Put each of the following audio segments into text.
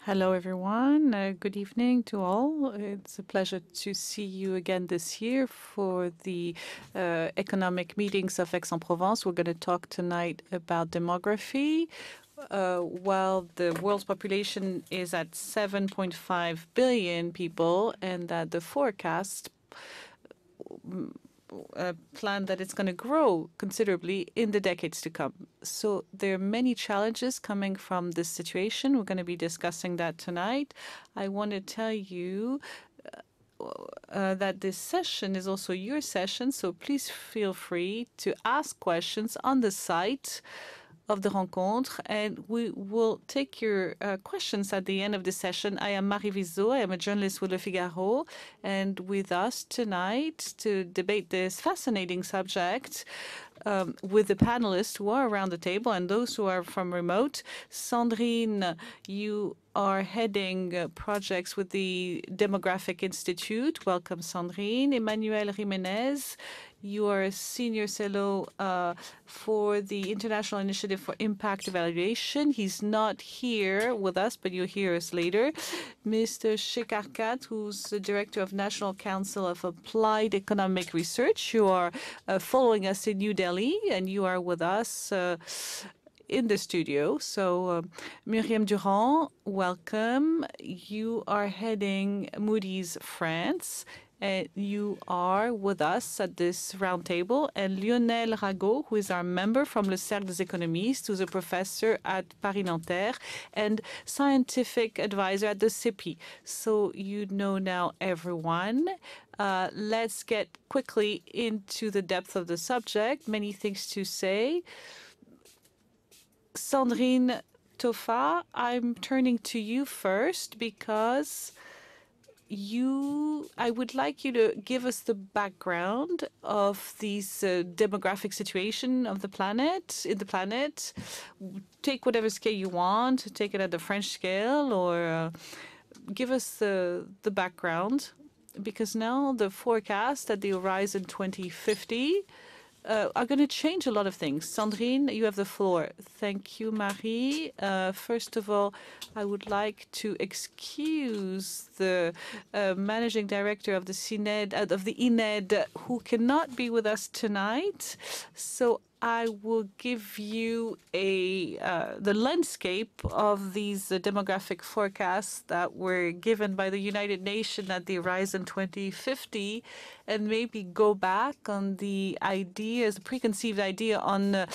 Hello, everyone. Good evening to all. It's a pleasure to see you again this year for the economic meetings of Aix-en-Provence. We're going to talk tonight about demography. While the world's population is at 7.5 billion people, and that the forecast plan that it's going to grow considerably in the decades to come. So there are many challenges coming from this situation. We're going to be discussing that tonight. I want to tell you that this session is also your session, so please feel free to ask questions on the site of the rencontre, and we will take your questions at the end of the session. I am Marie Vizot. I am a journalist with Le Figaro, and with us tonight to debate this fascinating subject with the panelists who are around the table and those who are from remote. Sandrine, you are heading projects with the Demographic Institute. Welcome, Sandrine. Emmanuel Jimenez, you are a senior fellow for the International Initiative for Impact Evaluation. He's not here with us, but you'll hear us later. Mr. Sheikh Arkat, who's the Director of National Council of Applied Economic Research. You are following us in New Delhi, and you are with us in the studio. So Myriam Durand, welcome. You are heading Moody's France. You are with us at this roundtable, and Lionel Rago, who is our member from Le Cercle des Économistes, who's a professor at Paris-Nanterre and scientific advisor at the CEPI. So you know now everyone. Let's get quickly into the depth of the subject. Many things to say. Sandrine Tofa, I'm turning to you first because I would like you to give us the background of this demographic situation of the planet, Take whatever scale you want, take it at the French scale, or give us the background, because now the forecast at the horizon 2050 are going to change a lot of things. Sandrine, you have the floor. Thank you, Marie. First of all, I would like to excuse the managing director of the INED, who cannot be with us tonight. So I will give you the landscape of these demographic forecasts that were given by the United Nations at the Horizon 2050, and maybe go back on the preconceived idea on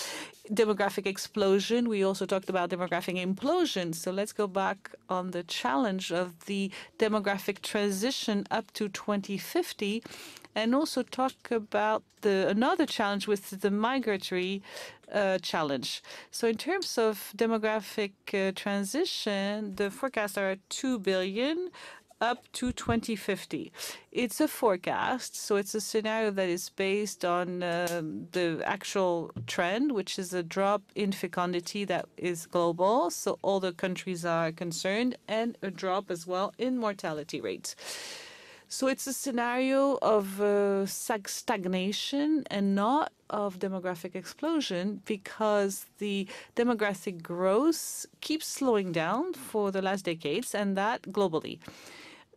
demographic explosion. We also talked about demographic implosion. So let's go back on the challenge of the demographic transition up to 2050. And also talk about another challenge with the migratory challenge. So in terms of demographic transition, the forecasts are 2 billion up to 2050. It's a forecast, so it's a scenario that is based on the actual trend, which is a drop in fecundity that is global, so all the countries are concerned, and a drop as well in mortality rates. So it's a scenario of stagnation and not of demographic explosion, because the demographic growth keeps slowing down for the last decades, and that globally.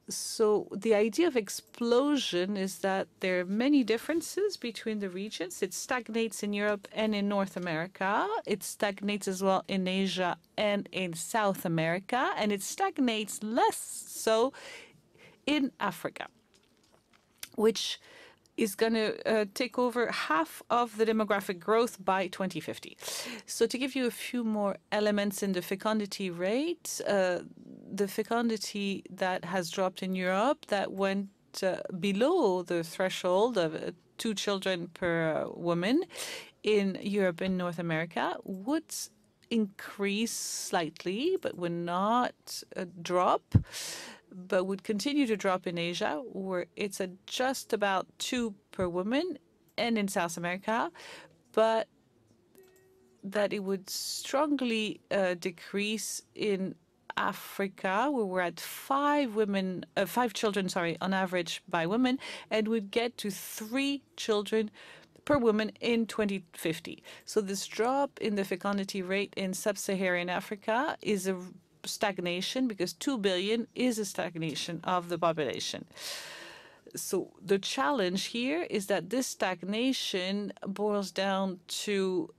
So the idea of explosion is that there are many differences between the regions. It stagnates in Europe and in North America. It stagnates as well in Asia and in South America. And it stagnates less so in Africa, which is going to take over half of the demographic growth by 2050. So to give you a few more elements in the fecundity rate, the fecundity that has dropped in Europe, that went below the threshold of 2 children per woman in Europe and North America, would increase slightly, but would not drop, but would continue to drop in Asia, where it's at just about 2 per woman, and in South America, but that it would strongly decrease in Africa, where we're at 5 children, on average by woman, and would get to 3 children per woman in 2050. So this drop in the fecundity rate in sub-Saharan Africa is a stagnation, because 2 billion is a stagnation of the population. So the challenge here is that this stagnation boils down to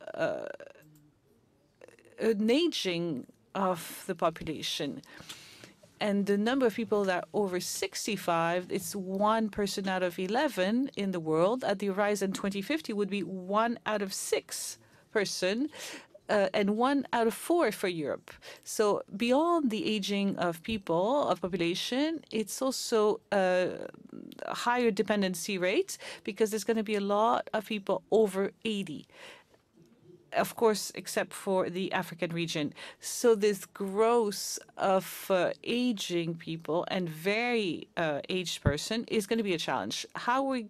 an aging of the population. And the number of people that are over 65, it's 1 person out of 11 in the world. At the horizon 2050 would be 1 out of 6 person, and 1 out of 4 for Europe. So beyond the aging of people, of population, it's also a higher dependency rate, because there's going to be a lot of people over 80. Of course, except for the African region. So this growth of aging people and very aged person is going to be a challenge. How are we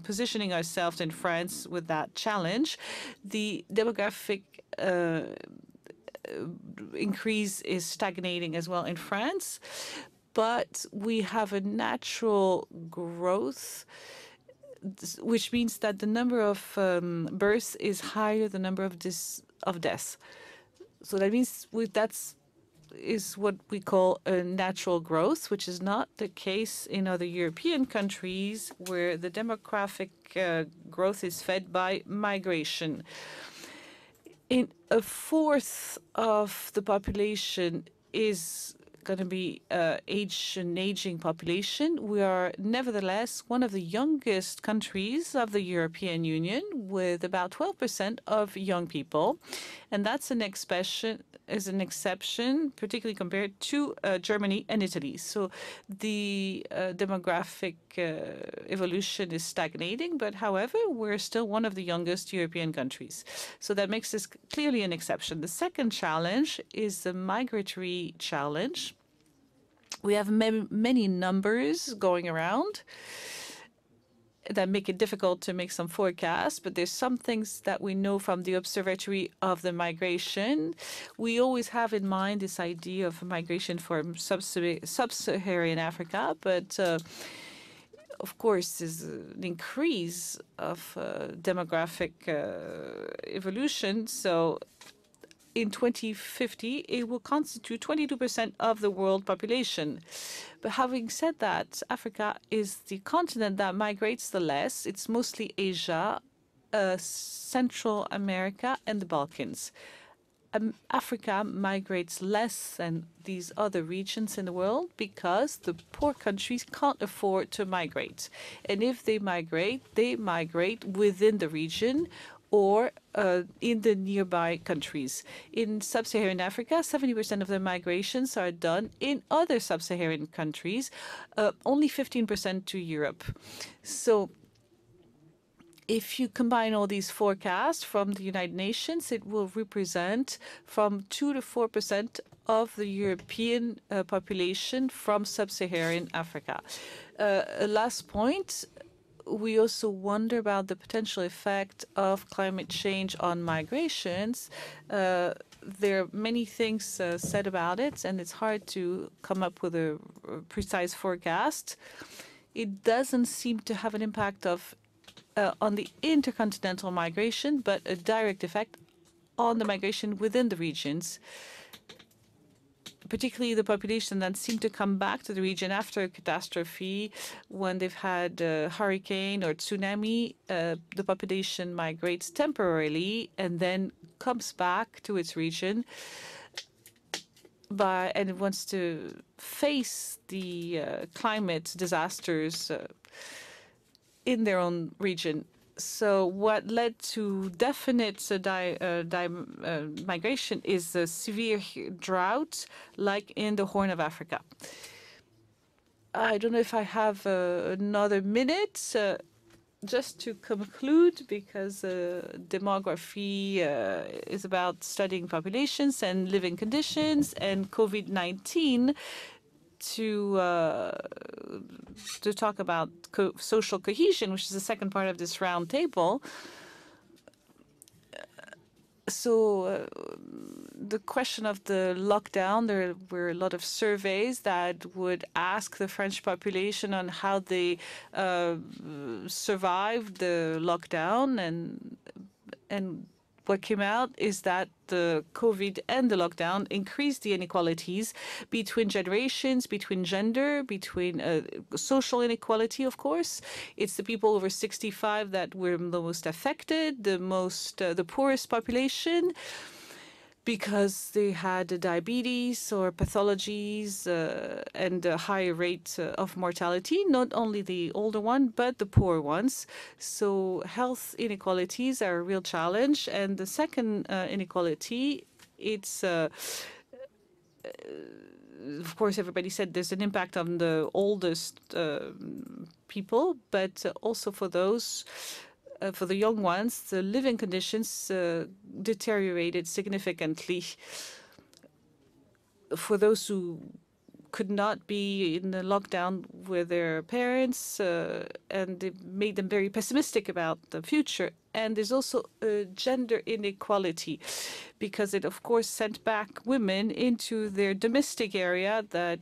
positioning ourselves in France with that challenge? The demographic increase is stagnating as well in France, but we have a natural growth, which means that the number of births is higher than the number of deaths. So that means that's what we call a natural growth, which is not the case in other European countries where the demographic growth is fed by migration. In a fourth of the population is going to be an aging population. We are nevertheless one of the youngest countries of the European Union, with about 12% of young people, and that's an exception, particularly compared to Germany and Italy. So the demographic evolution is stagnating, but however, we're still one of the youngest European countries. So that makes this clearly an exception. The second challenge is the migratory challenge. We have many numbers going around that make it difficult to make some forecasts, but there's some things that we know from the Observatory of the Migration. We always have in mind this idea of migration from sub-Saharan Africa, but of course, there's an increase of demographic evolution. So in 2050, it will constitute 22% of the world population. But having said that, Africa is the continent that migrates the less. It's mostly Asia, Central America, and the Balkans. Africa migrates less than these other regions in the world because the poor countries can't afford to migrate. And if they migrate within the region or in the nearby countries. In sub-Saharan Africa, 70% of the migrations are done in other sub-Saharan countries, only 15% to Europe. So if you combine all these forecasts from the United Nations, it will represent from 2 to 4% of the European population from sub-Saharan Africa. Last point, we also wonder about the potential effect of climate change on migrations. There are many things said about it, and it's hard to come up with a precise forecast. It doesn't seem to have an impact on the intercontinental migration, but a direct effect on the migration within the regions, particularly the population that seem to come back to the region after a catastrophe. When they've had a hurricane or tsunami, the population migrates temporarily and then comes back to its region and it wants to face the climate disasters in their own region. So what led to definite migration is a severe drought, like in the Horn of Africa. I don't know if I have another minute. Just to conclude, because demography is about studying populations and living conditions, and COVID-19 to talk about social cohesion, which is the second part of this roundtable. So the question of the lockdown, there were a lot of surveys that would ask the French population on how they survived the lockdown, and what came out is that the COVID and the lockdown increased the inequalities between generations, between gender, between social inequality, of course. It's the people over 65 that were the most affected, the poorest population, because they had diabetes or pathologies and a higher rate of mortality, not only the older one, but the poor ones. So health inequalities are a real challenge. And the second inequality, it's of course, everybody said there's an impact on the oldest people, but also for those for the young ones, the living conditions deteriorated significantly. For those who could not be in the lockdown with their parents, and it made them very pessimistic about the future. And there's also gender inequality, because it, of course, sent back women into their domestic area that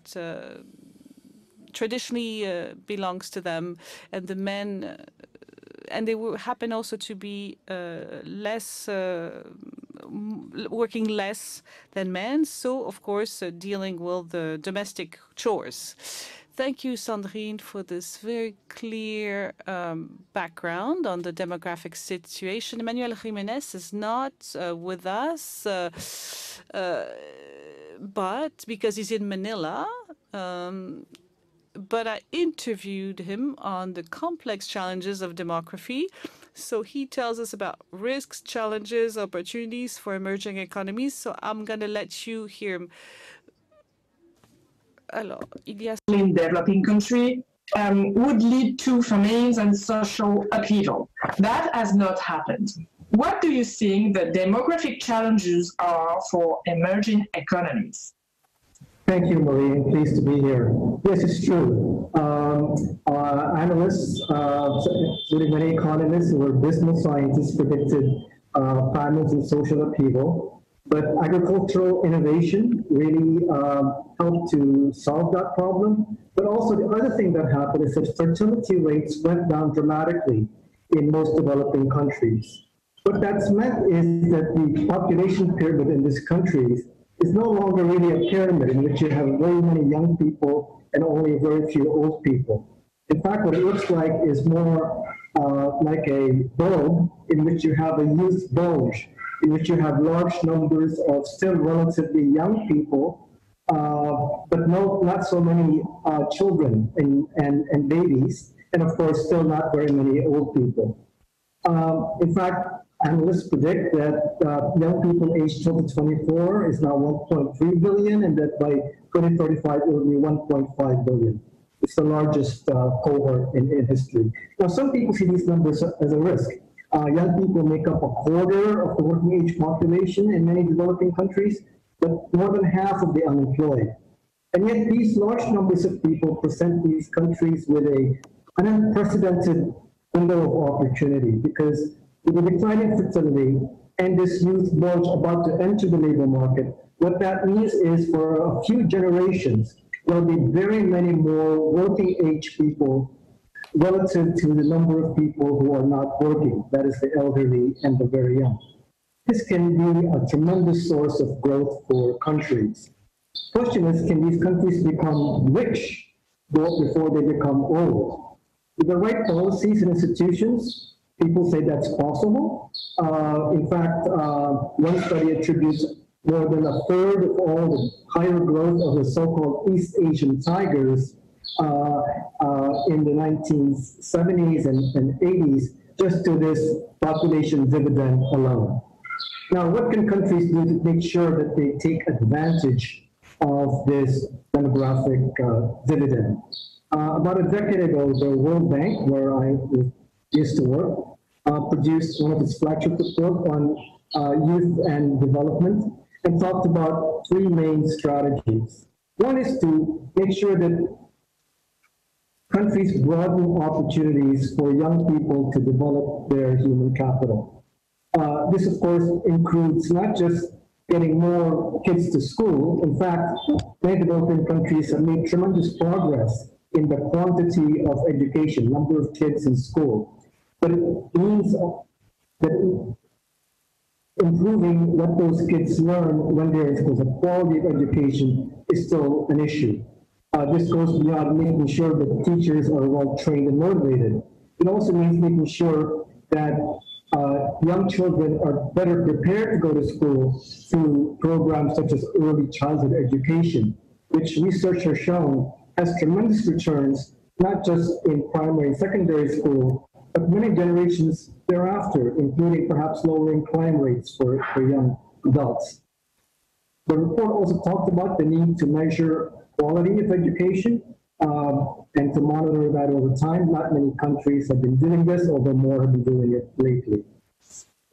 traditionally belongs to them, and the men and they happen also to be working less than men. So, of course, dealing with the domestic chores. Thank you, Sandrine, for this very clear background on the demographic situation. Emmanuel Jimenez is not with us, but because he's in Manila. But I interviewed him on the complex challenges of demography. So he tells us about risks, challenges, opportunities for emerging economies. So I'm going to let you hear him. Alors, in developing country would lead to famines and social upheaval. That has not happened. What do you think the demographic challenges are for emerging economies? Thank you, Marie, and pleased to be here. Yes, it's true. Analysts, including many economists or business scientists, predicted famines and social upheaval. But agricultural innovation really helped to solve that problem. But also the other thing that happened is that fertility rates went down dramatically in most developing countries. What that's meant is that the population pyramid in these countries is no longer really a pyramid in which you have very many young people and only very few old people. In fact, what it looks like is more like a bulb in which you have a youth bulge, in which you have large numbers of still relatively young people, but not so many children and babies, and of course, still not very many old people. In fact, analysts predict that young people aged 12 to 24 is now 1.3 billion, and that by 2035 it will be 1.5 billion. It's the largest cohort in history. Now, some people see these numbers as a risk. Young people make up a quarter of the working age population in many developing countries, but more than half of the unemployed. And yet these large numbers of people present these countries with an unprecedented window of opportunity, because with the declining fertility and this youth bulge about to enter the labor market, what that means is for a few generations, there'll be very many more working age people relative to the number of people who are not working, that is the elderly and the very young. This can be a tremendous source of growth for countries. The question is, can these countries become rich before they become old? With the right policies and institutions, people say that's possible. In fact, one study attributes more than a third of all the higher growth of the so-called East Asian tigers in the 1970s and 80s just to this population dividend alone. Now, what can countries do to make sure that they take advantage of this demographic dividend? About a decade ago, the World Bank, where I used to work, produced one of its flagship reports on youth and development and talked about three main strategies. One is to make sure that countries broaden opportunities for young people to develop their human capital. This, of course, includes not just getting more kids to school. In fact, many developing countries have made tremendous progress in the quantity of education, number of kids in school. But it means that improving what those kids learn when they're in school. The quality of education is still an issue. This goes beyond making sure that teachers are well trained and motivated. It also means making sure that young children are better prepared to go to school through programs such as early childhood education, which research has shown has tremendous returns, not just in primary and secondary school, but many generations thereafter, including perhaps lowering crime rates for young adults. The report also talked about the need to measure quality of education and to monitor that over time. Not many countries have been doing this, although more have been doing it lately.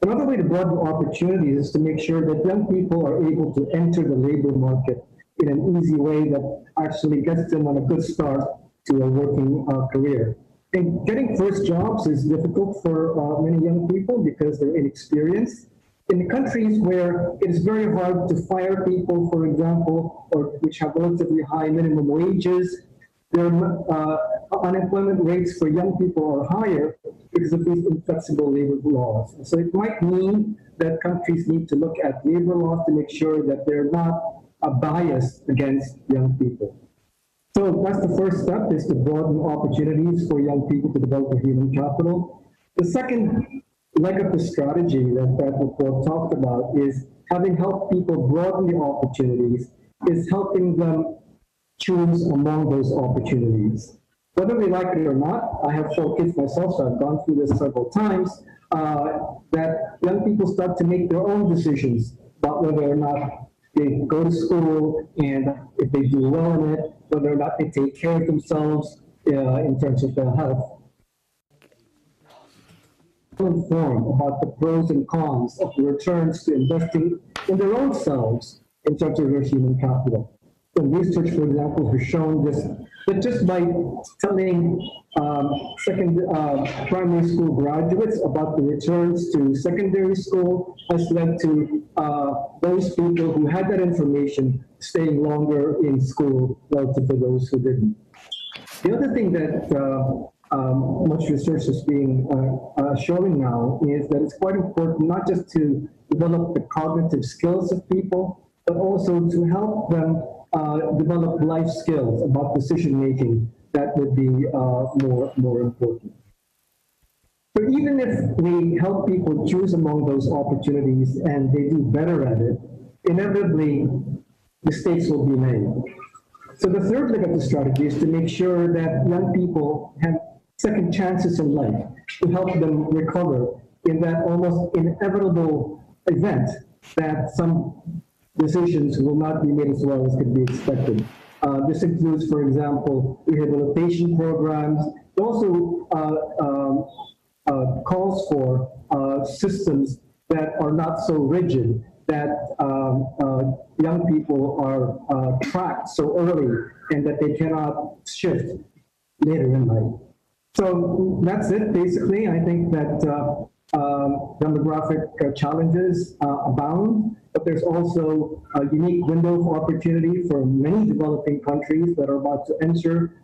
Another way to broaden opportunities is to make sure that young people are able to enter the labor market in an easy way that actually gets them on a good start to a working career. And getting first jobs is difficult for many young people because they're inexperienced. In the countries where it is very hard to fire people, for example, or which have relatively high minimum wages, their unemployment rates for young people are higher because of these inflexible labor laws. So it might mean that countries need to look at labor laws to make sure that they're not biased against young people. So that's the first step, is to broaden opportunities for young people to develop their human capital. The second leg of the strategy that report talked about is having helped people broaden the opportunities, is helping them choose among those opportunities. Whether we like it or not, I have 4 kids myself, so I've gone through this several times, that young people start to make their own decisions about whether or not they go to school and if they do well in it, whether or not they take care of themselves in terms of their health. Informed about the pros and cons of the returns to investing in their own selves in terms of their human capital. And research, for example, has shown this, that just by telling primary school graduates about the returns to secondary school has led to those people who had that information staying longer in school relative to those who didn't. The other thing that much research is being showing now is that it's quite important not just to develop the cognitive skills of people, but also to help them develop life skills about decision making that would be more important. So even if we help people choose among those opportunities and they do better at it, inevitably mistakes will be made. So the third leg of the strategy is to make sure that young people have second chances in life to help them recover in that almost inevitable event that some decisions will not be made as well as could be expected. This includes, for example, rehabilitation programs. It also calls for systems that are not so rigid, that young people are tracked so early and that they cannot shift later in life. So that's it, basically. I think that demographic challenges abound, but there's also a unique window of opportunity for many developing countries that are about to enter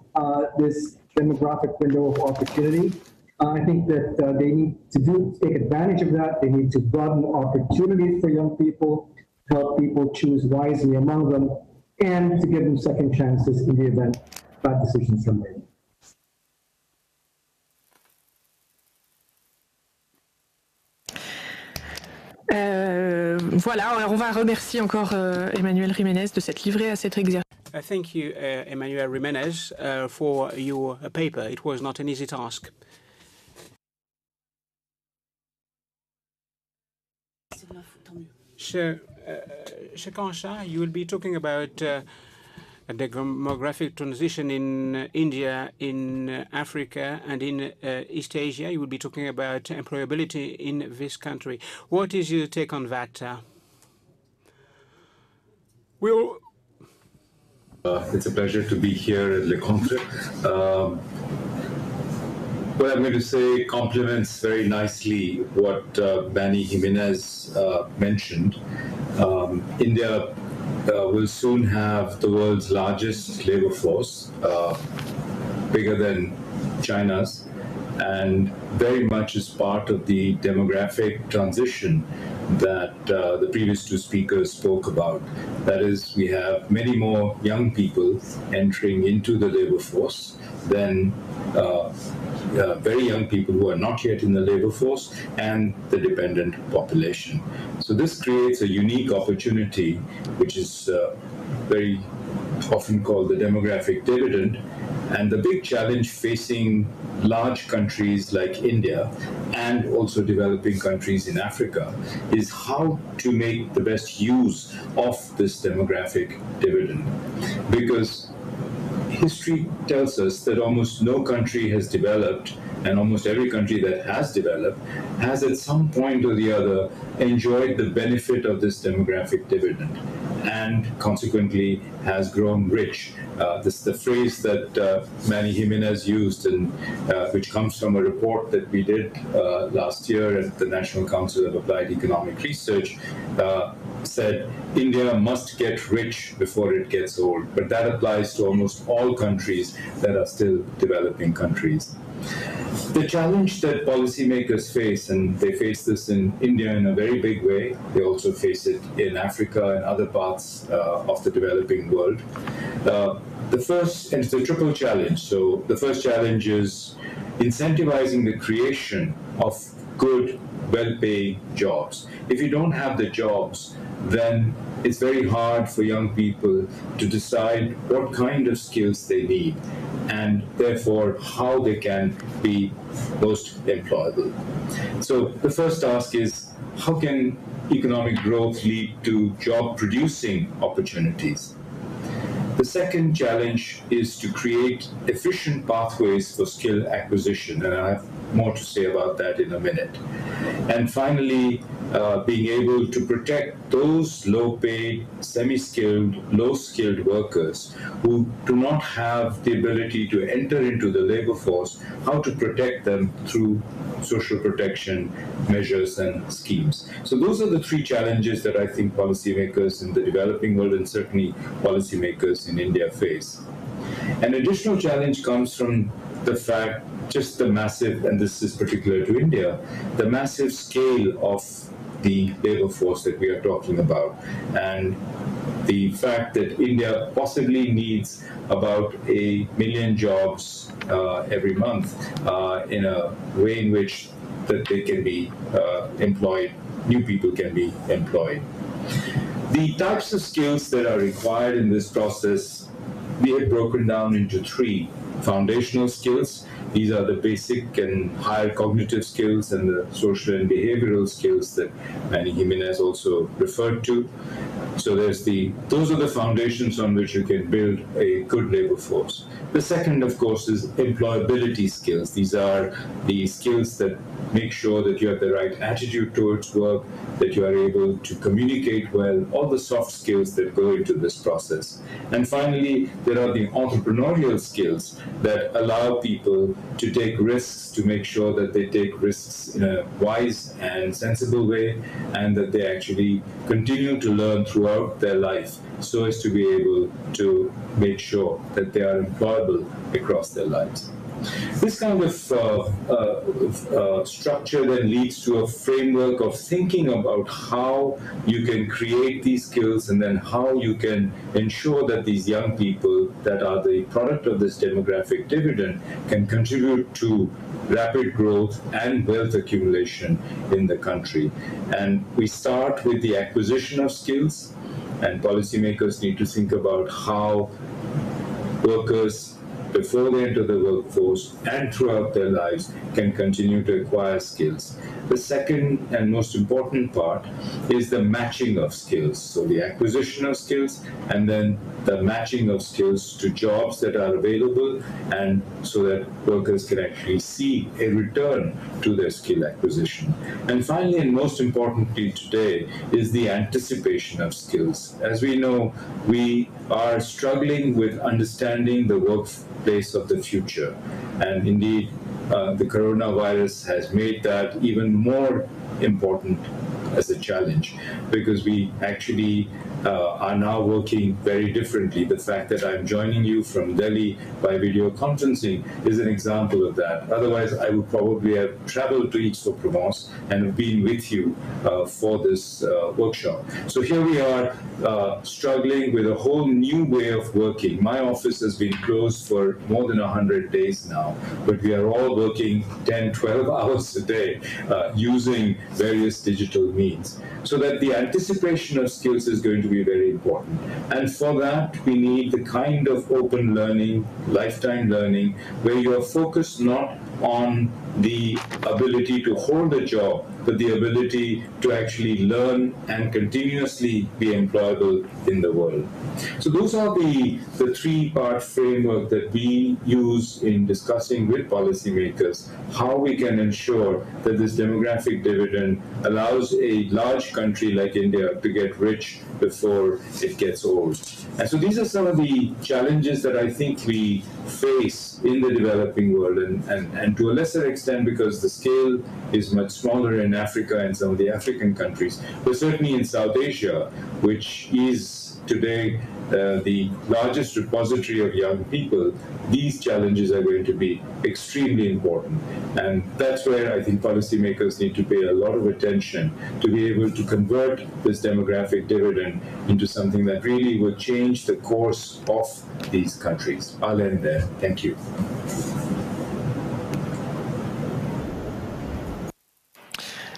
this demographic window of opportunity. I think that they need to take advantage of that. They need to broaden opportunities for young people, help people choose wisely among them, and to give them second chances in the event bad decisions are made. Voilà, alors on va remercier encore Emmanuel Jiménez de s'être livré à cet exercice. Thank you, Emmanuel Jiménez, for your paper. It was not an easy task. So, Shakansha, you will be talking about a demographic transition in India, in Africa, and in East Asia. You will be talking about employability in this country. What is your take on that? It's a pleasure to be here at Lecointre. What I'm going to say complements very nicely what Bani Jimenez mentioned. India will soon have the world's largest labor force, bigger than China's, and very much is part of the demographic transition that the previous two speakers spoke about. That is, we have many more young people entering into the labor force than very young people who are not yet in the labor force and the dependent population. So this creates a unique opportunity, which is very often called the demographic dividend. And the big challenge facing large countries like India and also developing countries in Africa is how to make the best use of this demographic dividend. Because history tells us that almost no country has developed, and almost every country that has developed has at some point or the other enjoyed the benefit of this demographic dividend and consequently has grown rich. This is the phrase that Manny Jimenez used, and which comes from a report that we did last year at the National Council of Applied Economic Research, said India must get rich before it gets old. But that applies to almost all countries that are still developing countries. The challenge that policymakers face, and they face this in India in a very big way, they also face it in Africa and other parts of the developing world. The first, and it's a triple challenge. So the first challenge is incentivizing the creation of good, well-paying jobs. If you don't have the jobs, then it's very hard for young people to decide what kind of skills they need and therefore how they can be most employable. So the first task is, how can economic growth lead to job-producing opportunities? The second challenge is to create efficient pathways for skill acquisition, and I have more to say about that in a minute. And finally, being able to protect those low-paid, semi-skilled, low-skilled workers who do not have the ability to enter into the labor force, how to protect them through social protection measures and schemes. So those are the three challenges that I think policymakers in the developing world and certainly policymakers in India face. An additional challenge comes from the fact, just the massive, and this is particular to India, the massive scale of the labor force that we are talking about, and the fact that India possibly needs about 1 million jobs every month in a way in which that they can be employed, new people can be employed. The types of skills that are required in this process, we have broken down into 3 foundational skills. These are the basic and higher cognitive skills and the social and behavioral skills that Manny Jimenez also referred to. So those are the foundations on which you can build a good labor force. The second, of course, is employability skills. These are the skills that make sure that you have the right attitude towards work, that you are able to communicate well, all the soft skills that go into this process. And finally, there are the entrepreneurial skills that allow people to take risks, to make sure that they take risks in a wise and sensible way, and that they actually continue to learn throughout their life so as to be able to make sure that they are employable across their lives. This kind of structure then leads to a framework of thinking about how you can create these skills and then how you can ensure that these young people that are the product of this demographic dividend can contribute to rapid growth and wealth accumulation in the country. And we start with the acquisition of skills, and policymakers need to think about how workers, before they enter the workforce and throughout their lives, can continue to acquire skills. The second and most important part is the matching of skills. So the acquisition of skills and then the matching of skills to jobs that are available, and so that workers can actually see a return to their skill acquisition. And finally, and most importantly today, is the anticipation of skills. As we know, we are struggling with understanding the workplace of the future. And indeed, the coronavirus has made that even more important as a challenge, because we actually are now working very differently. The fact that I'm joining you from Delhi by video conferencing is an example of that. Otherwise, I would probably have traveled to Aix-en-Provence and have been with you for this workshop. So here we are struggling with a whole new way of working. My office has been closed for more than 100 days now, but we are all working 10, 12 hours a day using various digital means. So that the anticipation of skills is going to be very important. And for that, we need the kind of open learning, lifetime learning, where you are focused not on the ability to hold a job, but the ability to actually learn and continuously be employable in the world. So those are the three-part framework that we use in discussing with policymakers how we can ensure that this demographic dividend allows a large country like India to get rich before it gets old. And so these are some of the challenges that I think we face in the developing world, and to a lesser extent because the scale is much smaller in Africa and some of the African countries, but certainly in South Asia, which is today the largest repository of young people, these challenges are going to be extremely important. And that's where I think policymakers need to pay a lot of attention to be able to convert this demographic dividend into something that really will change the course of these countries. I'll end there. Thank you.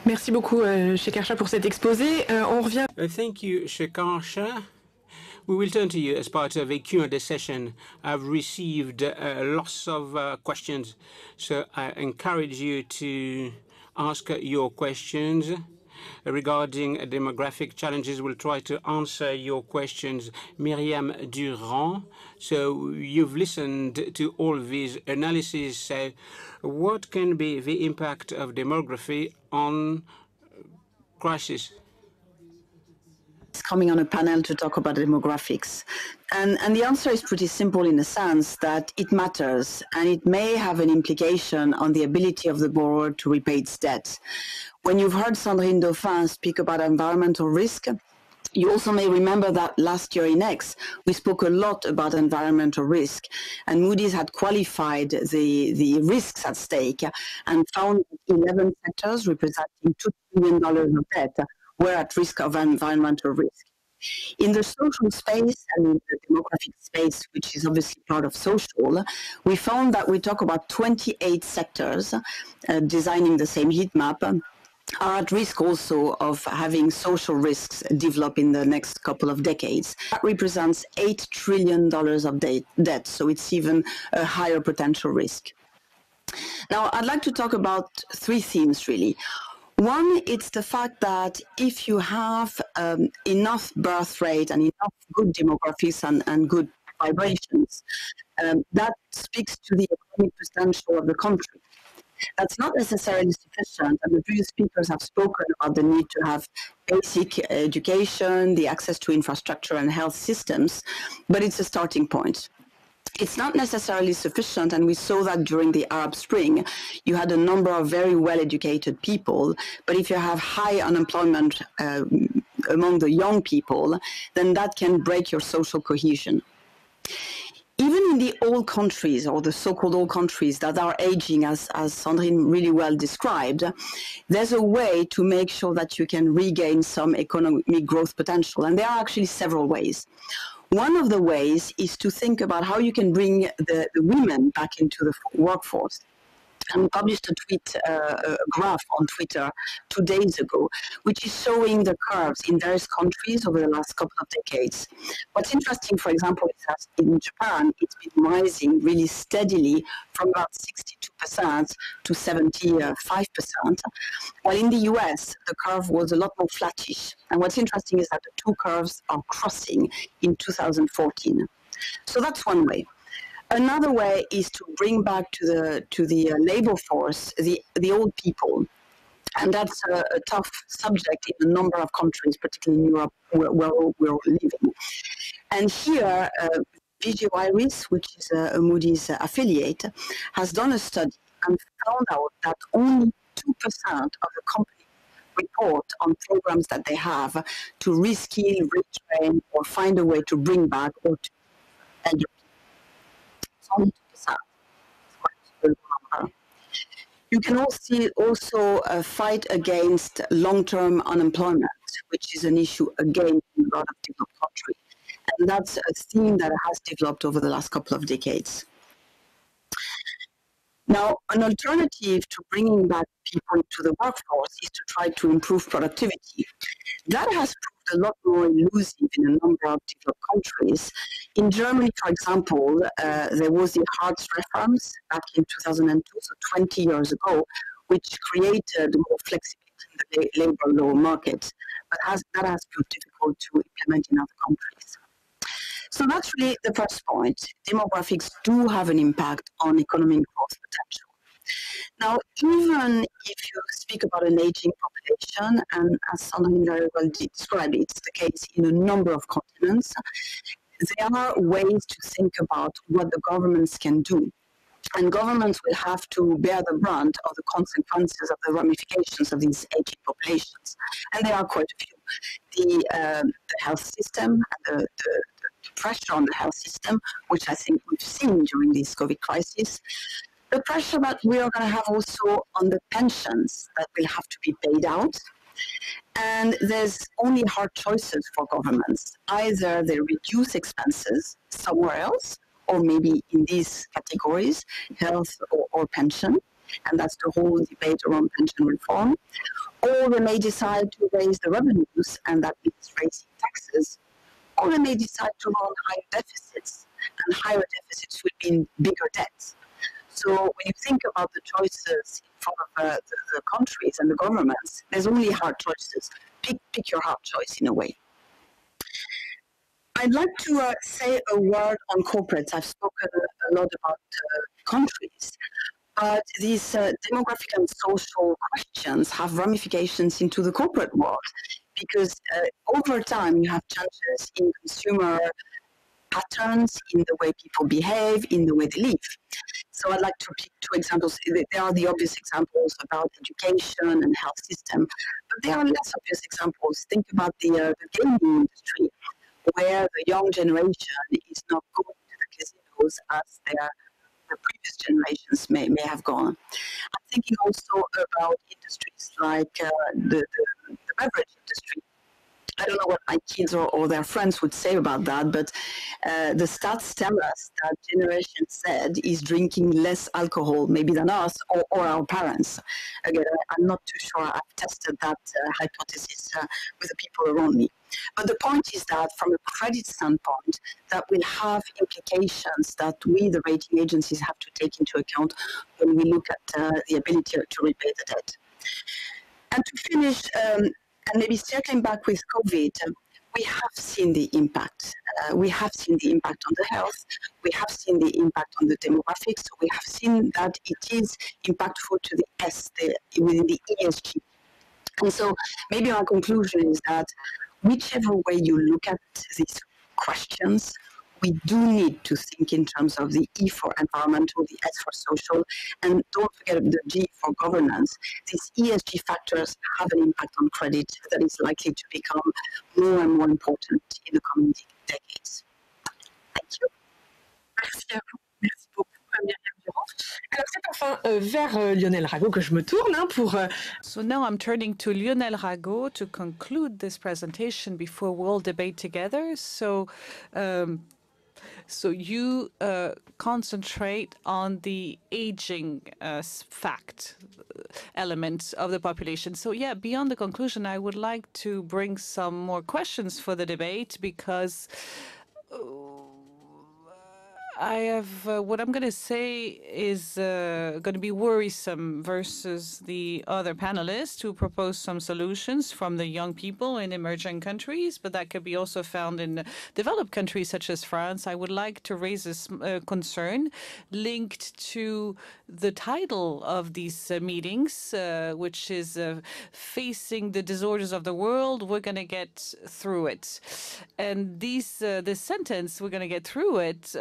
Merci beaucoup, Shekhar pour cet exposé. On revient. Thank you, Shekhar. We will turn to you as part of a Q&A session. I've received lots of questions, so I encourage you to ask your questions regarding demographic challenges. We'll try to answer your questions. Myriam Durand, so you've listened to all these analyses. So what can be the impact of demography on crisis? Coming on a panel to talk about demographics. And the answer is pretty simple in the sense that it matters, and it may have an implication on the ability of the borrower to repay its debt. When you've heard Sandrine Dauphin speak about environmental risk, you also may remember that last year in Aix, we spoke a lot about environmental risk, and Moody's had qualified the risks at stake and found 11 sectors representing $2 trillion of debt were at risk of environmental risk. In the social space and in the demographic space, which is obviously part of social, we found that we talk about 28 sectors designing the same heat map are at risk also of having social risks develop in the next couple of decades. That represents $8 trillion of debt, so it's even a higher potential risk. Now, I'd like to talk about three themes, really. One, it's the fact that if you have enough birth rate and enough good demographics and good vibrations, that speaks to the economic potential of the country. That's not necessarily sufficient, and the previous speakers have spoken about the need to have basic education, the access to infrastructure and health systems, but it's a starting point. It's not necessarily sufficient, and we saw that during the Arab Spring. You had a number of very well-educated people, but if you have high unemployment among the young people, then that can break your social cohesion. Even in the old countries, or the so-called old countries that are aging, as Sandrine really well described, there's a way to make sure that you can regain some economic growth potential, and there are actually several ways. One of the ways is to think about how you can bring the women back into the workforce. And we published a graph on Twitter 2 days ago, which is showing the curves in various countries over the last couple of decades. What's interesting, for example, is that in Japan, it's been rising really steadily from about 62% to 75%, while in the US, the curve was a lot more flattish. And what's interesting is that the two curves are crossing in 2014. So that's one way. Another way is to bring back to the labor force the old people, and that's a tough subject in a number of countries, particularly in Europe, where we're living. And here, Vigeo Eiris, which is a Moody's affiliate, has done a study and found out that only 2% of the companies report on programs that they have to reskill, retrain, or find a way to bring back or to elder people. It's only 2%. It's quite a low number. You can also fight against long-term unemployment, which is an issue again in a lot of developed countries. And that's a theme that has developed over the last couple of decades. Now, an alternative to bringing back people into the workforce is to try to improve productivity. That has proved a lot more elusive in a number of developed countries. In Germany, for example, there was the Hartz reforms back in 2002, so 20 years ago, which created more flexibility in the labor law market, but that has proved difficult to implement in other countries. So that's really the first point. Demographics do have an impact on economic growth potential. Now, even if you speak about an aging population, and as Sandrine very well described, it's the case in a number of continents, there are ways to think about what the governments can do. And governments will have to bear the brunt of the consequences of the ramifications of these aging populations. And there are quite a few. The health system, the pressure on the health system, which I think we've seen during this COVID crisis, the pressure that we are going to have also on the pensions that will have to be paid out. And there's only hard choices for governments. Either they reduce expenses somewhere else, or maybe in these categories, health or pension, and that's the whole debate around pension reform, or they may decide to raise the revenues, and that means raising taxes, or they may decide to run higher deficits, and higher deficits would mean bigger debts. So when you think about the choices in front of the countries and the governments, there's only hard choices. Pick your hard choice in a way. I'd like to say a word on corporates. I've spoken a lot about countries, but these demographic and social questions have ramifications into the corporate world, because over time you have changes in consumer patterns, in the way people behave, in the way they live. So I'd like to pick two examples. There are the obvious examples about education and health system, but there are less obvious examples. Think about the gaming industry, where the young generation is not going to the casinos as the previous generations may have gone. I'm thinking also about industries like the beverage industry. I don't know what my kids or their friends would say about that, but the stats tell us that Generation Z is drinking less alcohol maybe than us or our parents. Again, I'm not too sure I've tested that hypothesis with the people around me. But the point is that from a credit standpoint, that will have implications that we, the rating agencies, have to take into account when we look at the ability to repay the debt. And to finish, and maybe circling back with COVID, we have seen the impact. We have seen the impact on the health. We have seen the impact on the demographics. We have seen that it is impactful to the S within the ESG. And so maybe our conclusion is that whichever way you look at these questions, we do need to think in terms of the E for environmental, the S for social, and don't forget the G for governance. These ESG factors have an impact on credit that is likely to become more and more important in the coming decades. Thank you. Merci à vous. Merci beaucoup, Myriam Durand. Alors c'est enfin vers Lionel Rago que je me tourne pour... So now I'm turning to Lionel Rago to conclude this presentation before we'll debate together. So you concentrate on the aging fact element of the population. So yeah, beyond the conclusion, I would like to bring some more questions for the debate, because I have what I'm going to say is going to be worrisome versus the other panelists who propose some solutions from the young people in emerging countries, but that could be also found in developed countries such as France. I would like to raise a concern linked to the title of these meetings, which is Facing the Disorders of the World. We're going to get through it. And this sentence, we're going to get through it,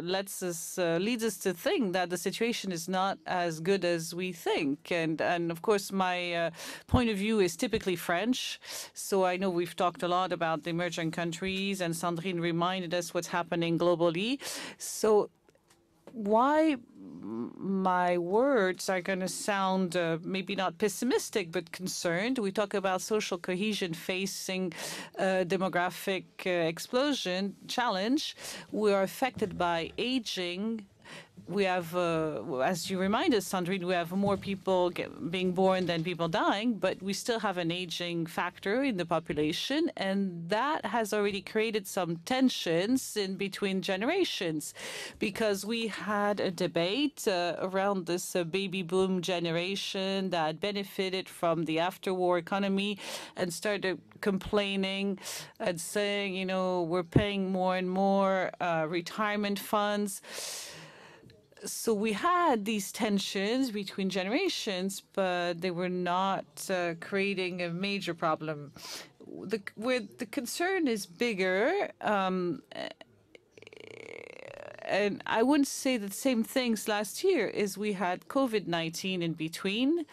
leads us to think that the situation is not as good as we think. And of course, my point of view is typically French. So I know we've talked a lot about the emerging countries, and Sandrine reminded us what's happening globally. So why my words are going to sound maybe not pessimistic, but concerned. We talk about social cohesion facing demographic explosion challenge. We are affected by aging. We have, as you remind us, Sandrine, we have more people being born than people dying, but we still have an aging factor in the population, and that has already created some tensions in between generations, because we had a debate around this baby boom generation that benefited from the after-war economy and started complaining and saying, you know, we're paying more and more retirement funds. So we had these tensions between generations, but they were not creating a major problem. Where the concern is bigger, and I wouldn't say the same things last year, is we had COVID-19 in between.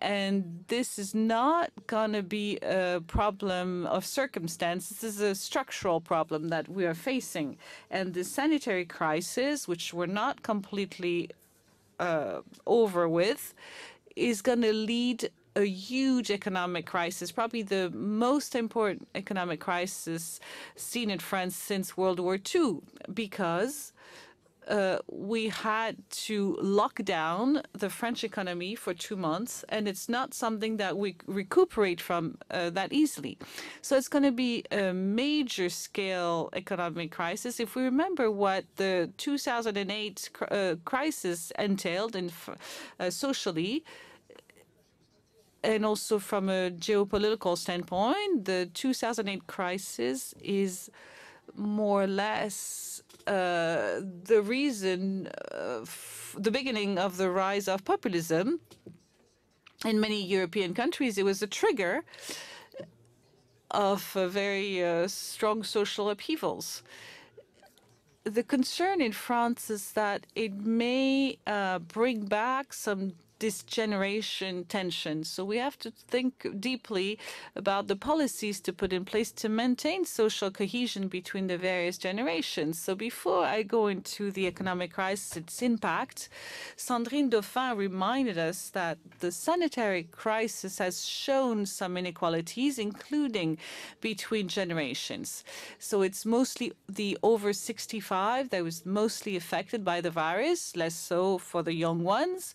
And this is not going to be a problem of circumstance. This is a structural problem that we are facing. And the sanitary crisis, which we're not completely over with, is going to lead a huge economic crisis, probably the most important economic crisis seen in France since World War II, because we had to lock down the French economy for 2 months, and it's not something that we recuperate from that easily. So it's going to be a major scale economic crisis. If we remember what the 2008 crisis entailed in socially, and also from a geopolitical standpoint, the 2008 crisis is more or less the reason, the beginning of the rise of populism in many European countries. It was a trigger of very strong social upheavals. The concern in France is that it may bring back some this generation tension. So we have to think deeply about the policies to put in place to maintain social cohesion between the various generations. So before I go into the economic crisis, its impact, Sandrine Dauphin reminded us that the sanitary crisis has shown some inequalities, including between generations. So it's mostly the over 65 that was mostly affected by the virus, less so for the young ones,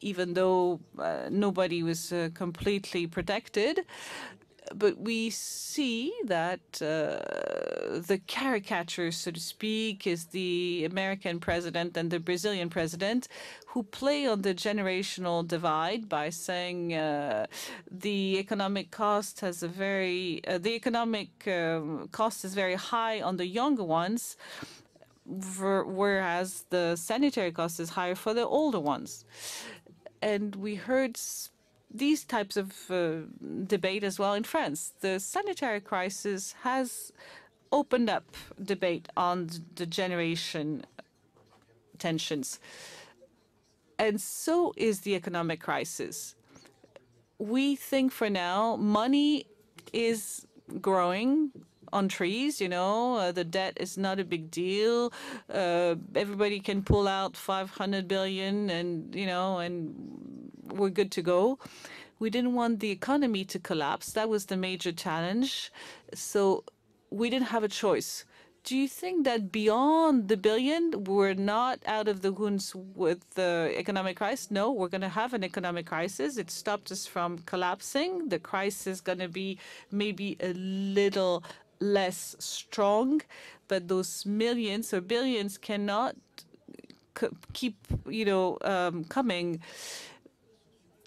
even though nobody was completely protected. But we see that the caricature, so to speak, is the American president and the Brazilian president, who play on the generational divide by saying the economic cost has a very cost is very high on the younger ones, whereas the sanitary cost is higher for the older ones. And we heard these types of debate as well in France. The sanitary crisis has opened up debate on the generation tensions. And so is the economic crisis. We think for now money is growing on trees, you know, the debt is not a big deal. Everybody can pull out 500 billion and, you know, and we're good to go. We didn't want the economy to collapse. That was the major challenge. So we didn't have a choice. Do you think that beyond the billion, we're not out of the woods with the economic crisis? No, we're going to have an economic crisis. It stopped us from collapsing. The crisis is going to be maybe a little less strong, but those millions or billions cannot keep, you know, coming.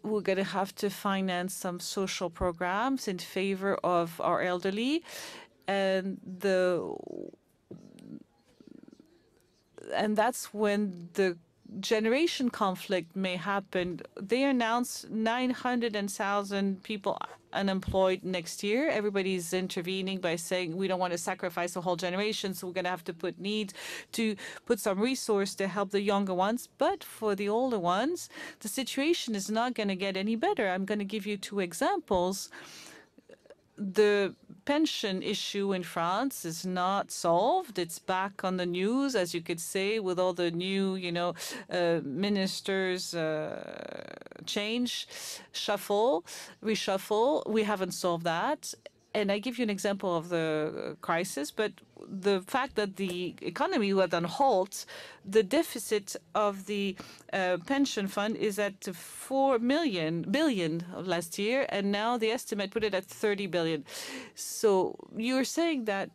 We're going to have to finance some social programs in favor of our elderly, and that's when the generation conflict may happen. They announced 900,000 people unemployed next year. Everybody's intervening by saying we don't want to sacrifice a whole generation, so we're going to have to put some resource to help the younger ones. But for the older ones, the situation is not going to get any better. I'm going to give you two examples. The pension issue in France is not solved. It's back on the news, as you could say, with all the new, ministers reshuffle. We haven't solved that. And I give you an example of the crisis, but the fact that the economy was on halt, the deficit of the pension fund is at 4 billion of last year, and now the estimate put it at 30 billion. So you're saying that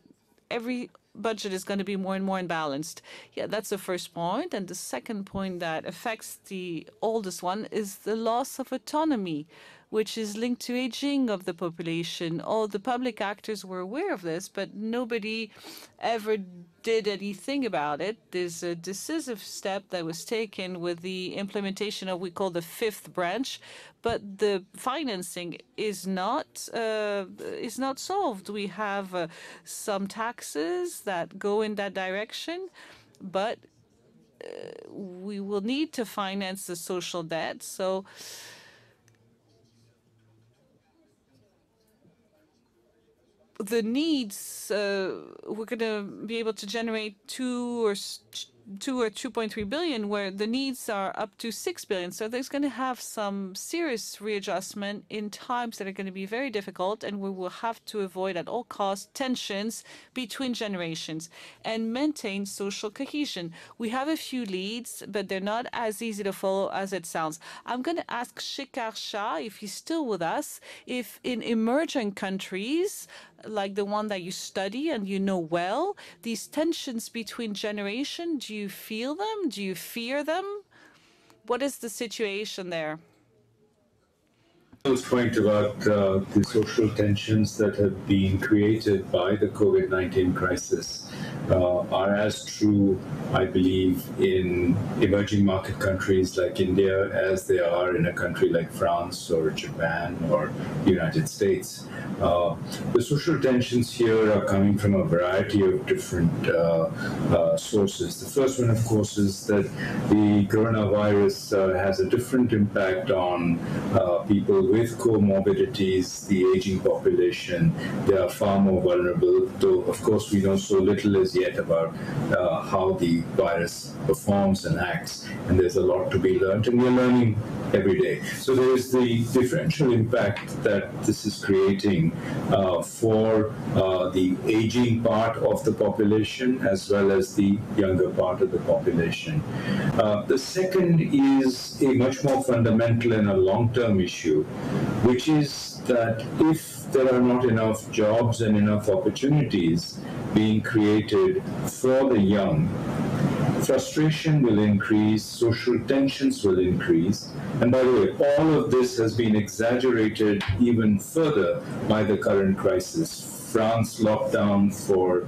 every budget is going to be more and more imbalanced. Yeah, that's the first point. And the second point that affects the oldest one is the loss of autonomy, which is linked to aging of the population. All the public actors were aware of this, but nobody ever did anything about it. There's a decisive step that was taken with the implementation of what we call the fifth branch, but the financing is not solved. We have some taxes that go in that direction, but we will need to finance the social debt. So the needs, we're going to be able to generate 2 or 2.3 billion, where the needs are up to 6 billion. So there's going to have some serious readjustment in times that are going to be very difficult, and we will have to avoid at all costs tensions between generations and maintain social cohesion. We have a few leads, but they're not as easy to follow as it sounds. I'm going to ask Shekhar Shah, if he's still with us, if in emerging countries, like the one that you study and you know well, these tensions between generations, do you feel them? Do you fear them? What is the situation there? Those point about the social tensions that have been created by the COVID-19 crisis are as true, I believe, in emerging market countries like India as they are in a country like France or Japan or the United States. The social tensions here are coming from a variety of different sources. The first one, of course, is that the coronavirus has a different impact on people with comorbidities, the aging population. They are far more vulnerable, though, of course, we know so little as yet about how the virus performs and acts, and there's a lot to be learned, and we're learning every day. So there is the differential impact that this is creating for the aging part of the population as well as the younger part of the population. The second is a much more fundamental and a long-term issue, which is that if there are not enough jobs and enough opportunities being created for the young, frustration will increase, social tensions will increase. And by the way, all of this has been exaggerated even further by the current crisis. France locked down for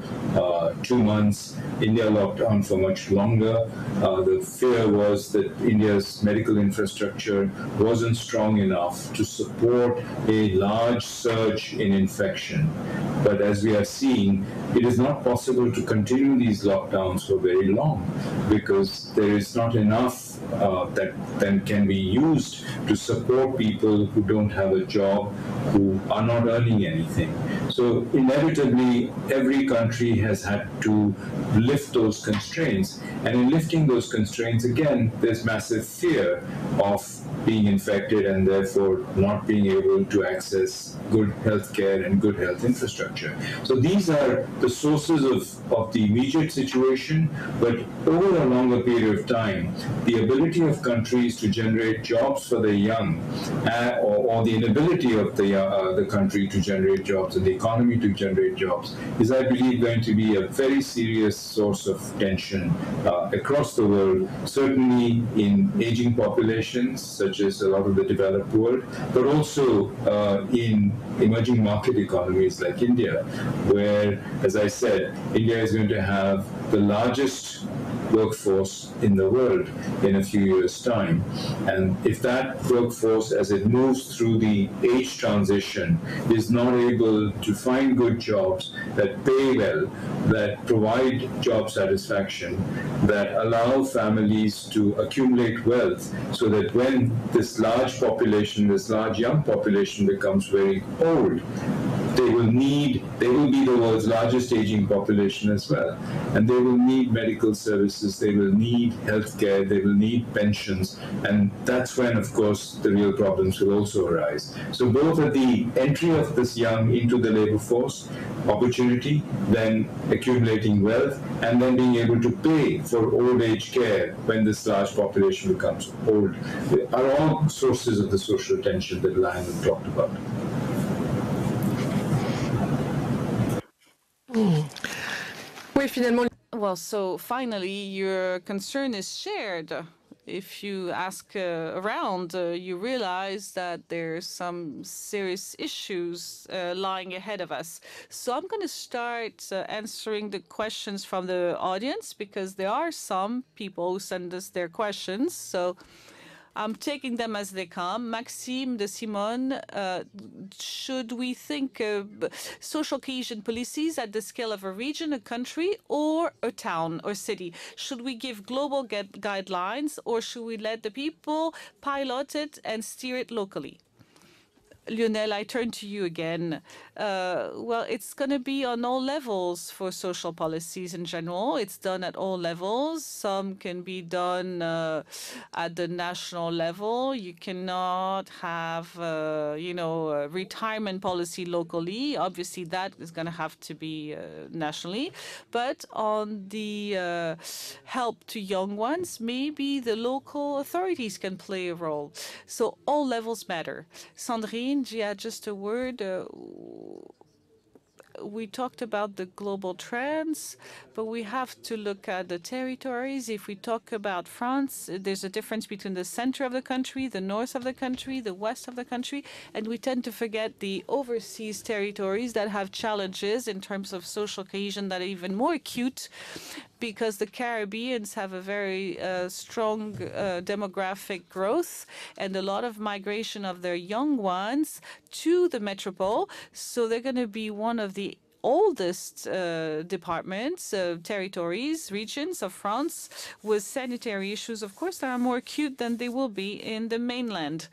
2 months, India locked down for much longer. The fear was that India's medical infrastructure wasn't strong enough to support a large surge in infection. But as we are seeing, it is not possible to continue these lockdowns for very long because there is not enough that then can be used to support people who don't have a job, who are not earning anything. So inevitably, every country has had to lift those constraints. And in lifting those constraints, again, there's massive fear of being infected and therefore not being able to access good health care and good health infrastructure. So these are the sources of the immediate situation, but over a longer period of time, the ability of countries to generate jobs for the young or the inability of the country to generate jobs and the economy to generate jobs is, I believe, going to be a very serious source of tension across the world, certainly in aging populations, such as a lot of the developed world, but also in emerging market economies like India, where, as I said, India is going to have the largest workforce in the world in a few years' time. And if that workforce, as it moves through the age transition, is not able to find good jobs that pay well, that provide job satisfaction, that allow families to accumulate wealth, so that when this large population, this large young population becomes very old, they will be the world's largest aging population as well. And they will need medical services, they will need healthcare, they will need pensions. And that's when, of course, the real problems will also arise. So both at the entry of this young into the labor force, opportunity, then accumulating wealth, and then being able to pay for old age care when this large population becomes old, are all sources of the social tension that Lionel talked about. Well, so finally, your concern is shared. If you ask around, you realize that there's some serious issues lying ahead of us. So I'm going to start answering the questions from the audience, because there are some people who send us their questions. So I'm taking them as they come. Maxime de Simon, should we think of social cohesion policies at the scale of a region, a country, or a town or city? Should we give global guidelines, or should we let the people pilot it and steer it locally? Lionel, I turn to you again. Well, it's going to be on all levels for social policies in general. It's done at all levels. Some can be done at the national level. You cannot have, a retirement policy locally. Obviously, that is going to have to be nationally. But on the help to young ones, maybe the local authorities can play a role. So all levels matter. Sandrine, yeah, just a word. We talked about the global trends, but we have to look at the territories. If we talk about France, there's a difference between the center of the country, the north of the country, the west of the country, and we tend to forget the overseas territories that have challenges in terms of social cohesion that are even more acute, because the Caribbeans have a very strong demographic growth and a lot of migration of their young ones to the metropole. So they're going to be one of the oldest departments, territories, regions of France with sanitary issues, of course, that are more acute than they will be in the mainland.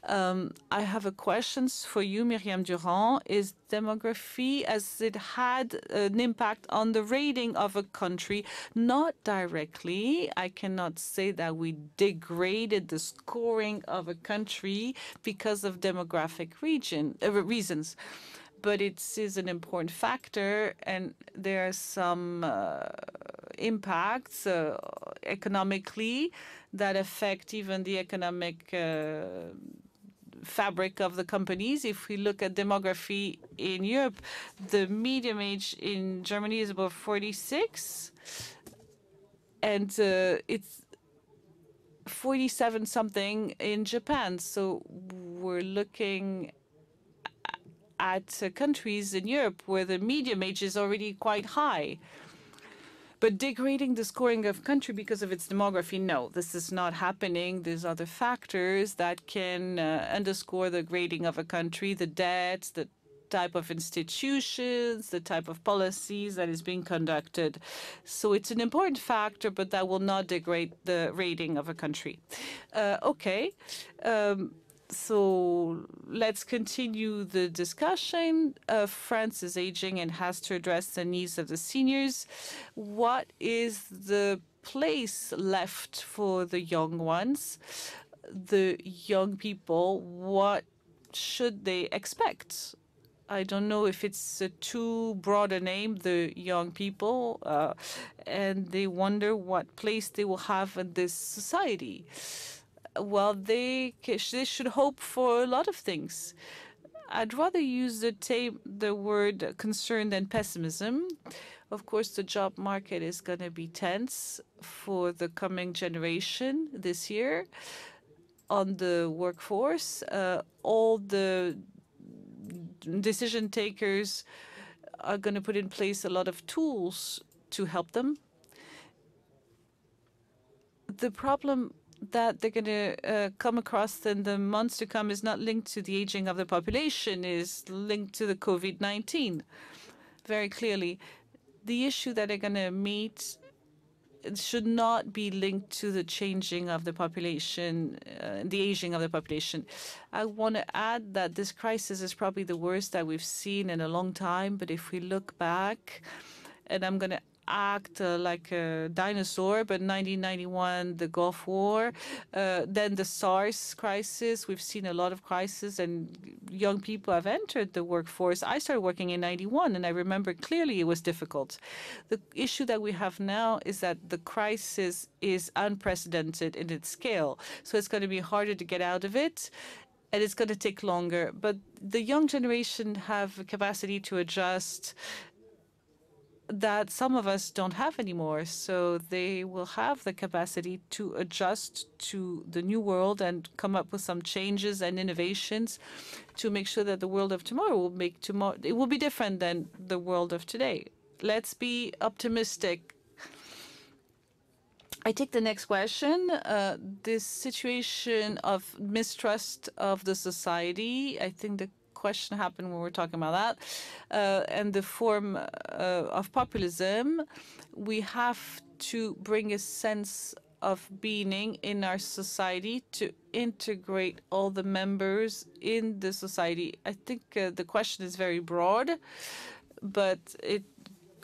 I have a question for you, Myriam Durand. Is demography, as it had an impact on the rating of a country? Not directly. I cannot say that we degraded the scoring of a country because of demographic reasons. But it is an important factor, and there are some impacts economically that affect even the economic fabric of the companies. If we look at demography in Europe, the median age in Germany is about 46, and it's 47 something in Japan. So we're looking at countries in Europe where the median age is already quite high. But degrading the scoring of country because of its demography, no, this is not happening. There's other factors that can underscore the grading of a country, the debts, the type of institutions, the type of policies that is being conducted. So it's an important factor, but that will not degrade the rating of a country. Okay. So let's continue the discussion. France is aging and has to address the needs of the seniors. What is the place left for the young ones, the young people? What should they expect? I don't know if it's a too broad a name, the young people, and they wonder what place they will have in this society. Well, they should hope for a lot of things. I'd rather use the word concern than pessimism. Of course, the job market is going to be tense for the coming generation this year. On the workforce, all the decision takers are going to put in place a lot of tools to help them. the problem that they're going to come across in the months to come is not linked to the aging of the population, is linked to the COVID-19 very clearly. The issue that they're going to meet should not be linked to the changing of the population, the aging of the population. I want to add that this crisis is probably the worst that we've seen in a long time. But if we look back, and I'm going to act like a dinosaur, but 1991, the Gulf War, then the SARS crisis. We've seen a lot of crises, and young people have entered the workforce. I started working in 91, and I remember clearly it was difficult. The issue that we have now is that the crisis is unprecedented in its scale. So it's going to be harder to get out of it, and it's going to take longer. But the young generation have a capacity to adjust that some of us don't have anymore. So they will have the capacity to adjust to the new world and come up with some changes and innovations to make sure that the world of tomorrow it will be different than the world of today. Let's be optimistic. I take the next question. This situation of mistrust of the society, I think the question happened when we're talking about that, and the form of populism. We have to bring a sense of being in our society to integrate all the members in the society. I think the question is very broad, but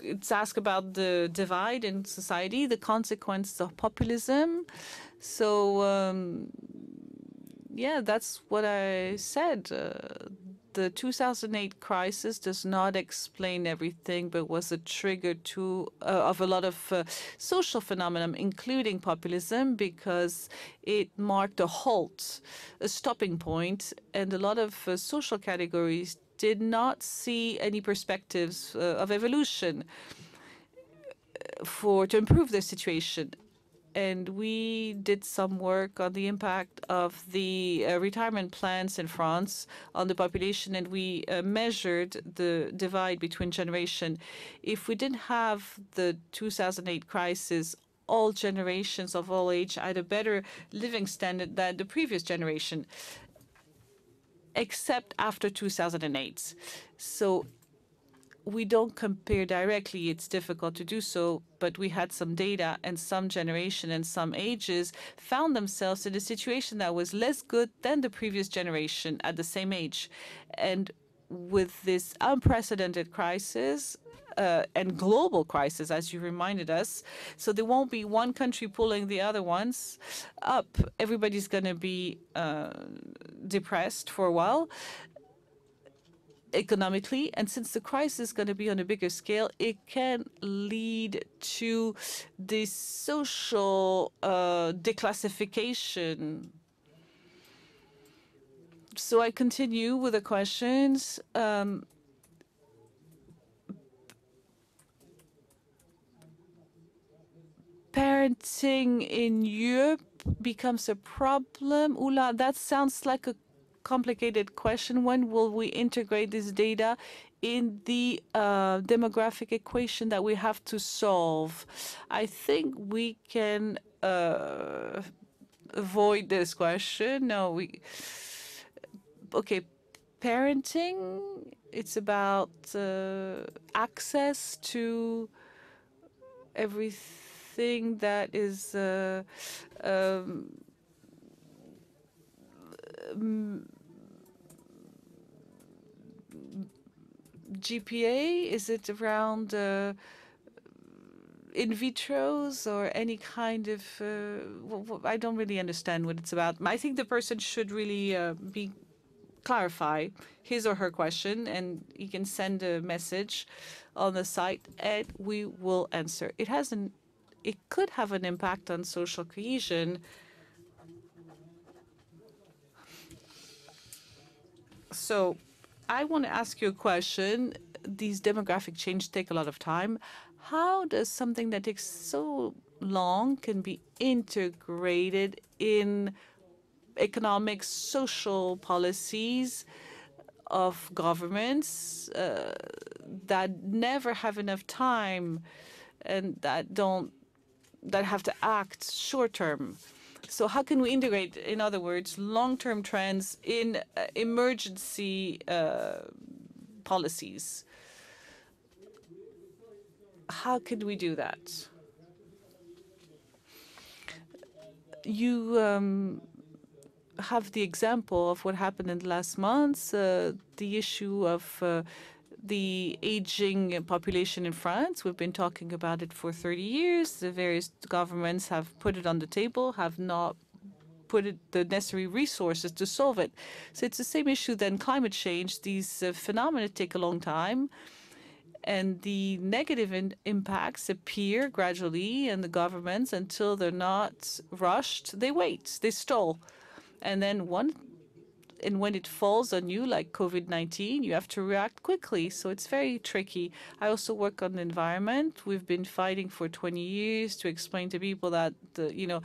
it's asked about the divide in society, the consequences of populism. So, yeah, that's what I said. The 2008 crisis does not explain everything, but was a trigger of a lot of social phenomena, including populism, because it marked a halt, a stopping point, and a lot of social categories did not see any perspectives of evolution to improve their situation. And we did some work on the impact of the retirement plans in France on the population, and we measured the divide between generation. If we didn't have the 2008 crisis, all generations of all age had a better living standard than the previous generation, except after 2008. So we don't compare directly. It's difficult to do so, but we had some data, and some generation and some ages found themselves in a situation that was less good than the previous generation at the same age. And with this unprecedented crisis and global crisis, as you reminded us, so there won't be one country pulling the other ones up. Everybody's going to be depressed for a while economically, and since the crisis is going to be on a bigger scale, it can lead to this social declassification. So I continue with the questions. Parenting in Europe becomes a problem. Oula, that sounds like a complicated question. When will we integrate this data in the demographic equation that we have to solve? I think we can avoid this question. No, okay, parenting, it's about access to everything that is GPA? Is it around in vitros or any kind of? I don't really understand what it's about. I think the person should really clarify his or her question, and he can send a message on the site, and we will answer. It could have an impact on social cohesion. So I want to ask you a question. These demographic changes take a lot of time. How does something that takes so long can be integrated in economic, social policies of governments that never have enough time and that don't that have to act short term. So how can we integrate, in other words, long-term trends in emergency policies? How could we do that? You have the example of what happened in the last months, the issue of the aging population in France. We've been talking about it for 30 years. The various governments have put it on the table, have not put the necessary resources to solve it. So it's the same issue than climate change. These phenomena take a long time, and the negative impacts appear gradually, and the governments, until they're not rushed, they wait, they stall. And then when it falls on you, like COVID-19, you have to react quickly. So it's very tricky. I also work on the environment. We've been fighting for 20 years to explain to people that the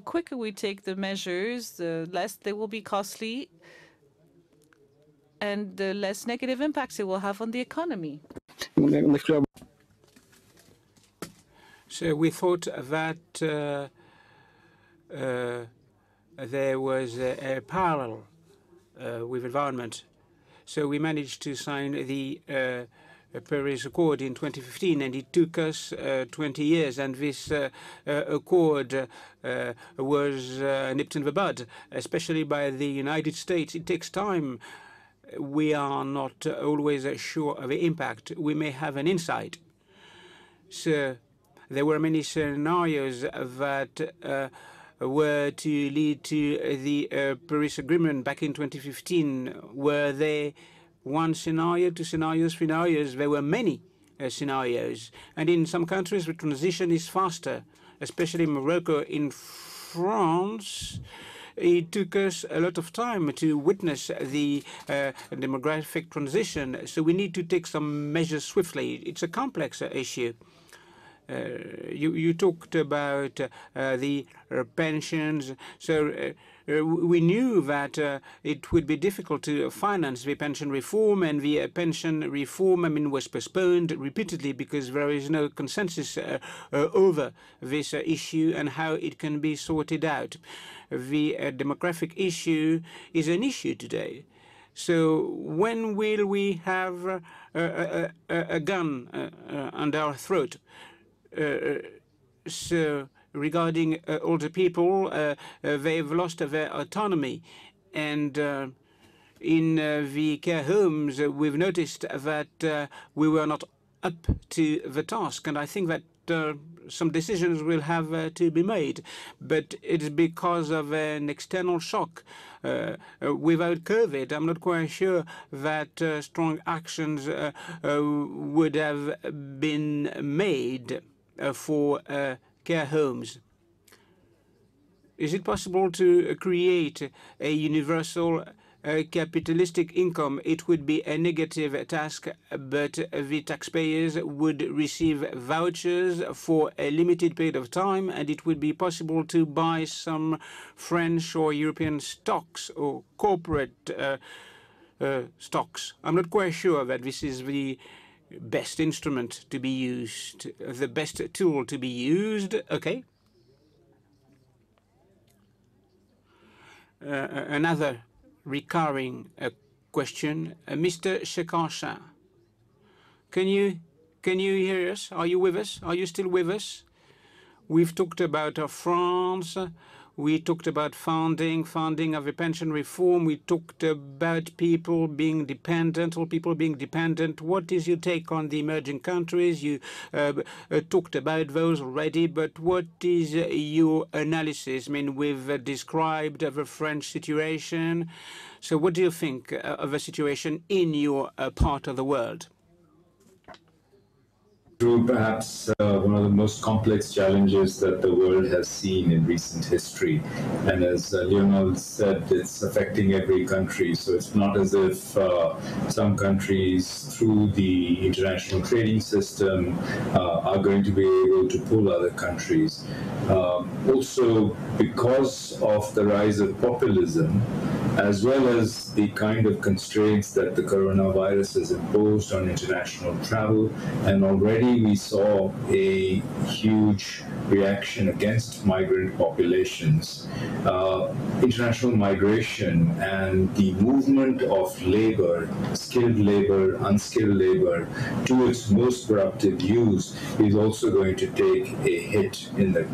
quicker we take the measures, the less they will be costly, and the less negative impacts it will have on the economy. So we thought that there was a parallel with environment. So we managed to sign the Paris Accord in 2015, and it took us 20 years. And this accord was nipped in the bud, especially by the United States. It takes time. We are not always sure of the impact. We may have an insight. So there were many scenarios that were to lead to the Paris Agreement back in 2015. Were there one scenario, two scenarios, three scenarios? There were many scenarios. And in some countries, the transition is faster, especially Morocco. In France, it took us a lot of time to witness the demographic transition. So we need to take some measures swiftly. It's a complex issue. You talked about the pensions. So we knew that it would be difficult to finance the pension reform, and the pension reform, was postponed repeatedly because there is no consensus over this issue and how it can be sorted out. The demographic issue is an issue today. So when will we have a gun under our throat? So regarding older people, they've lost their autonomy. And in the care homes, we've noticed that we were not up to the task. And I think that some decisions will have to be made. But it's because of an external shock. Without COVID, I'm not quite sure that strong actions would have been made for care homes. Is it possible to create a universal capitalistic income? It would be a negative task, but the taxpayers would receive vouchers for a limited period of time, and it would be possible to buy some French or European stocks or corporate stocks. I'm not quite sure that this is the best instrument to be used, the best tool to be used. Okay. Another recurring question, Mr. Chekanchin. Can you hear us? Are you with us? Are you still with us? We've talked about France. We talked about funding of a pension reform. We talked about people being dependent, all people being dependent. What is your take on the emerging countries? You talked about those already, but what is your analysis? We've described the French situation. So what do you think of the situation in your part of the world? Through perhaps one of the most complex challenges that the world has seen in recent history. And as Lionel said, it's affecting every country. So it's not as if some countries, through the international trading system, are going to be able to pull other countries. Also, because of the rise of populism, as well as the kind of constraints that the coronavirus has imposed on international travel. And already we saw a huge reaction against migrant populations. International migration and the movement of labor, skilled labor, unskilled labor, to its most productive use is also going to take a hit in the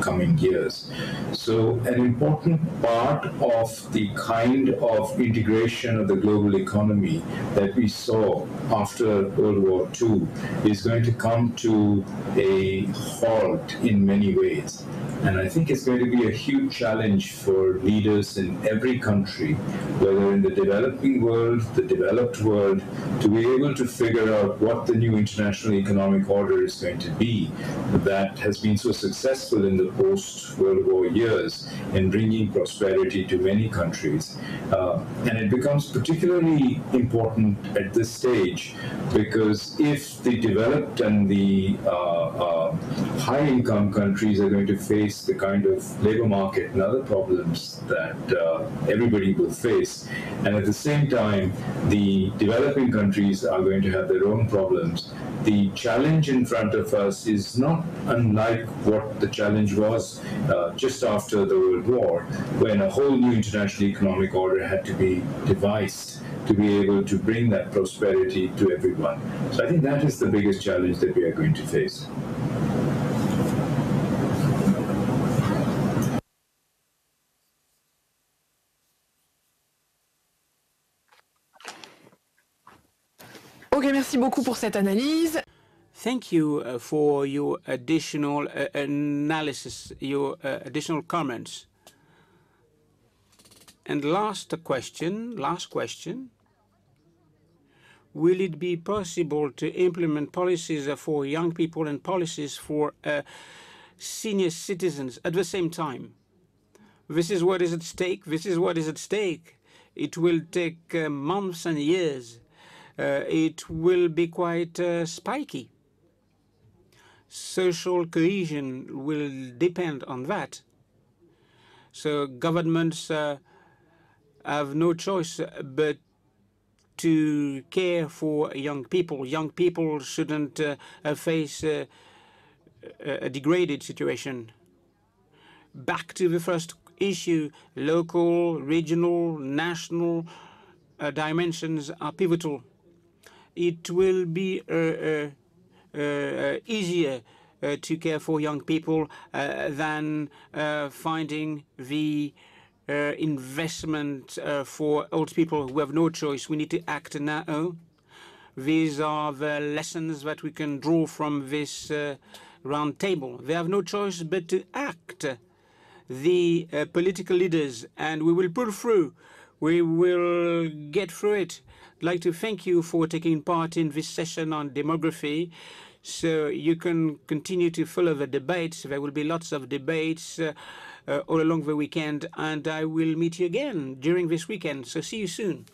coming years. So an important part of the kind of integration of the global economy that we saw after World War II is going to come to a halt in many ways. And I think it's going to be a huge challenge for leaders in every country, whether in the developing world, the developed world, to be able to figure out what the new international economic order is going to be that has been so successful in the post-World War years in bringing prosperity to many countries. And it becomes particularly important at this stage because if the developed and the high-income countries are going to face the kind of labor market and other problems that everybody will face, and at the same time, the developing countries are going to have their own problems, the challenge in front of us is not unlike what the challenge was just after the World War, when a whole new international economic order had to be devised to be able to bring that prosperity to everyone. So I think that is the biggest challenge that we are going to face. Ok, merci beaucoup pour cette analyse. Thank you for your additional analysis, your additional comments. And last question. Will it be possible to implement policies for young people and policies for senior citizens at the same time? This is what is at stake. It will take months and years. It will be quite spiky. Social cohesion will depend on that. So governments have no choice but to care for young people. Young people shouldn't face a degraded situation. Back to the first issue, local, regional, national dimensions are pivotal. It will be easier to care for young people than finding the investment for old people who have no choice. We need to act now. These are the lessons that we can draw from this round table. They have no choice but to act. The political leaders, and we will pull through. We will get through it. I'd like to thank you for taking part in this session on demography. So you can continue to follow the debates. There will be lots of debates all along the weekend, and I will meet you again during this weekend. So see you soon.